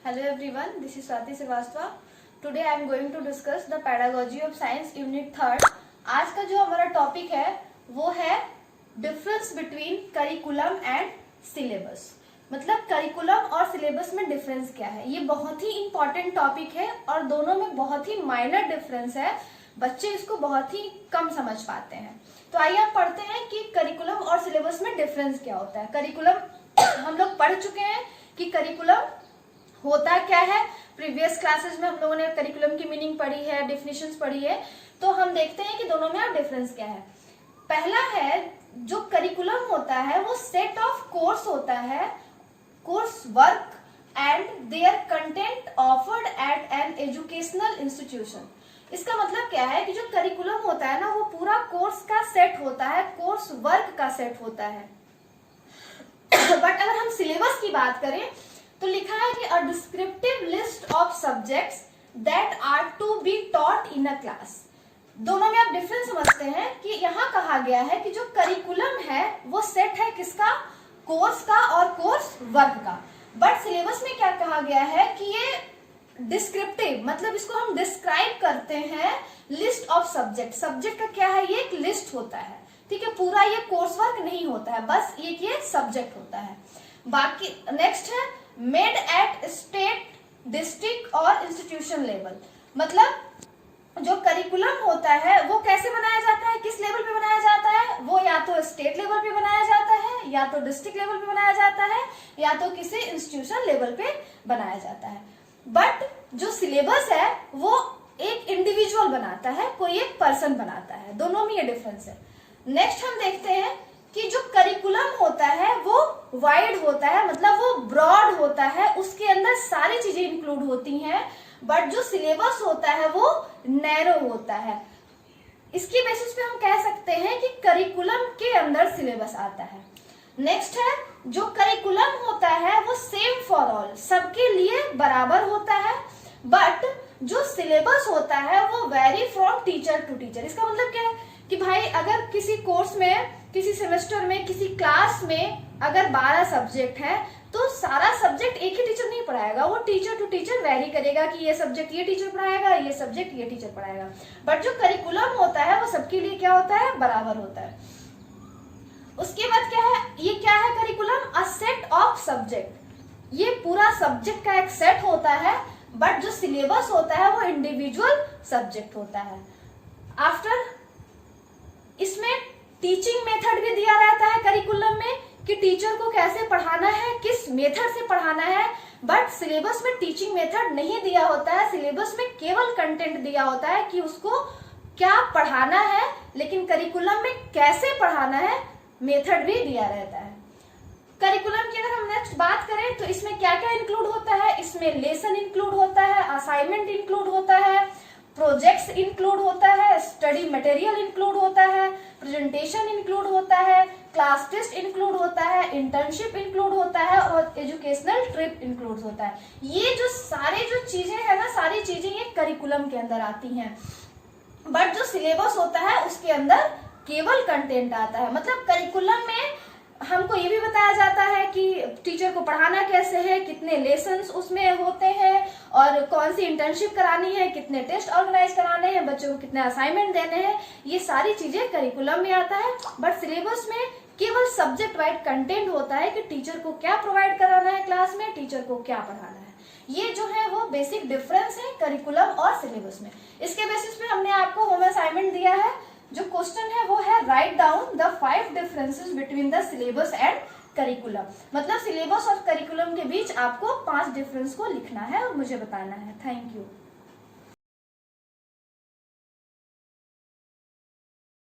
Hello everyone, this is Swati Srivastava. Today I am going to discuss the pedagogy of science unit 3rd. आज का जो हमारा topic है वो है difference between curriculum and syllabus. मतलब करिकुलम और सिलेबस में डिफरेंस क्या है। ये बहुत ही इंपॉर्टेंट टॉपिक है और दोनों में बहुत ही माइनर डिफरेंस है। बच्चे इसको बहुत ही कम समझ पाते हैं। तो आइए आप पढ़ते हैं कि करिकुलम और सिलेबस में डिफरेंस क्या होता है। करिकुलम हम लोग पढ़ चुके हैं कि करिकुलम होता क्या है। प्रीवियस क्लासेस में हम लोगों ने करिकुलम की मीनिंग पढ़ी है, डेफिनेशंस पढ़ी है। तो हम देखते हैं कि दोनों में अब डिफरेंस क्या है। पहला है जो करिकुलम होता है वो सेट ऑफ कोर्स होता है, course work and their content offered eight an educational institution. इसका मतलब क्या है कि जो करिकुलम होता है ना वो पूरा कोर्स का सेट होता है, कोर्स वर्क का सेट होता है। बट अगर हम सिलेबस की बात करें तो लिखा है कि a descriptive list of subjects that are to be taught in a class. दोनों में आप डिफरेंस समझते हैं कि यहाँ कहा गया है कि जो करिकुलम है वो सेट है किसका, कोर्स का और कोर्स वर्क का। बट सिलेबस में क्या कहा गया है कि ये डिस्क्रिप्टिव, मतलब इसको हम डिस्क्राइब करते हैं लिस्ट ऑफ सब्जेक्ट। सब्जेक्ट का क्या है, ये एक लिस्ट होता है, ठीक है। पूरा ये कोर्स वर्क नहीं होता है, बस एक ये सब्जेक्ट होता है। बाकी नेक्स्ट है मेड एट स्टेट, डिस्ट्रिक्ट और इंस्टीट्यूशन लेवल। मतलब जो करिकुलम होता है वो कैसे बनाया जाता है, किस लेवल पे बनाया जाता है, वो या तो स्टेट लेवल पे बनाया जाता है, या तो डिस्ट्रिक्ट लेवल पे बनाया जाता है, या तो किसी इंस्टीट्यूशन लेवल पे बनाया जाता है। बट जो सिलेबस है वो एक इंडिविजुअल बनाता है, कोई एक पर्सन बनाता है। दोनों में ये डिफरेंस है। नेक्स्ट हम देखते हैं कि जो करिकुलम होता है वो वाइड होता है, मतलब वो ब्रॉड होता है, उसके अंदर सारी चीजें इंक्लूड होती हैं। बट जो सिलेबस होता है वो नैरो होता है। इसकी बेसिस पे हम कह सकते हैं कि करिकुलम के अंदर सिलेबस आता है। नेक्स्ट है जो करिकुलम होता है वो सेम फॉर ऑल, सबके लिए बराबर होता है। बट जो सिलेबस होता है वो vary from teacher to teacher. इसका मतलब क्या है कि भाई अगर किसी कोर्स में, किसी सेमेस्टर में, किसी क्लास में अगर 12 सब्जेक्ट है तो सारा सब्जेक्ट एक ही टीचर नहीं पढ़ाएगा, वो टीचर टू टीचर वेरी करेगा कि ये सब्जेक्ट ये टीचर पढ़ाएगा, ये सब्जेक्ट ये टीचर पढ़ाएगा। बट जो करिकुलम होता है वो सबके लिए क्या होता है, बराबर होता है। उसके बाद क्या है, ये क्या है curriculum, a set of subject. ये पूरा सब्जेक्ट का एक सेट होता है। बट जो सिलेबस होता है वो इंडिविजुअल सब्जेक्ट होता है। आफ्टर इसमें टीचिंग मेथड भी दिया रहता है करिकुलम में कि टीचर को कैसे पढ़ाना है, किस मेथड से पढ़ाना है। बट सिलेबस में टीचिंग मेथड नहीं दिया होता है, सिलेबस में केवल कंटेंट दिया होता है कि उसको क्या पढ़ाना है, लेकिन करिकुलम में कैसे पढ़ाना है मेथड भी दिया रहता है। करिकुलम की अगर हम नेक्स्ट बात करें तो इसमें क्या क्या इंक्लूड होता है, इसमें लेसन इंक्लूड होता है, असाइनमेंट इंक्लूड होता है, प्रोजेक्ट्स इंक्लूड होता है, स्टडी मटेरियल इंक्लूड होता है, प्रेजेंटेशन इंक्लूड होता है, क्लास टेस्ट इंक्लूड होता है, इंटर्नशिप इंक्लूड होता है और एजुकेशनल ट्रिप इंक्लूड होता है। ये जो सारे जो चीजें है ना, सारी चीजें ये करिकुलम के अंदर आती हैं। बट जो सिलेबस होता है उसके अंदर केवल कंटेंट आता है। मतलब करिकुलम में हमको ये भी बताया जाता है कि टीचर को पढ़ाना कैसे है, कितने लेसन्स उसमें होते हैं और कौन सी इंटर्नशिप करानी है, कितने टेस्ट ऑर्गेनाइज कराने हैं, बच्चों को कितने असाइनमेंट देने हैं। ये सारी चीजें करिकुलम में आता है। बट सिलेबस में केवल सब्जेक्ट वाइज कंटेंट होता है कि टीचर को क्या प्रोवाइड कराना है क्लास में, टीचर को क्या पढ़ाना है। ये जो है वो बेसिक डिफरेंस है करिकुलम और सिलेबस में। इसके बेसिस पे हमने आपको होम असाइनमेंट दिया है। जो क्वेश्चन है वो है write down the 5 differences between the syllabus and curriculum. मतलब सिलेबस और करिकुलम के बीच आपको 5 डिफरेंस को लिखना है और मुझे बताना है। Thank you.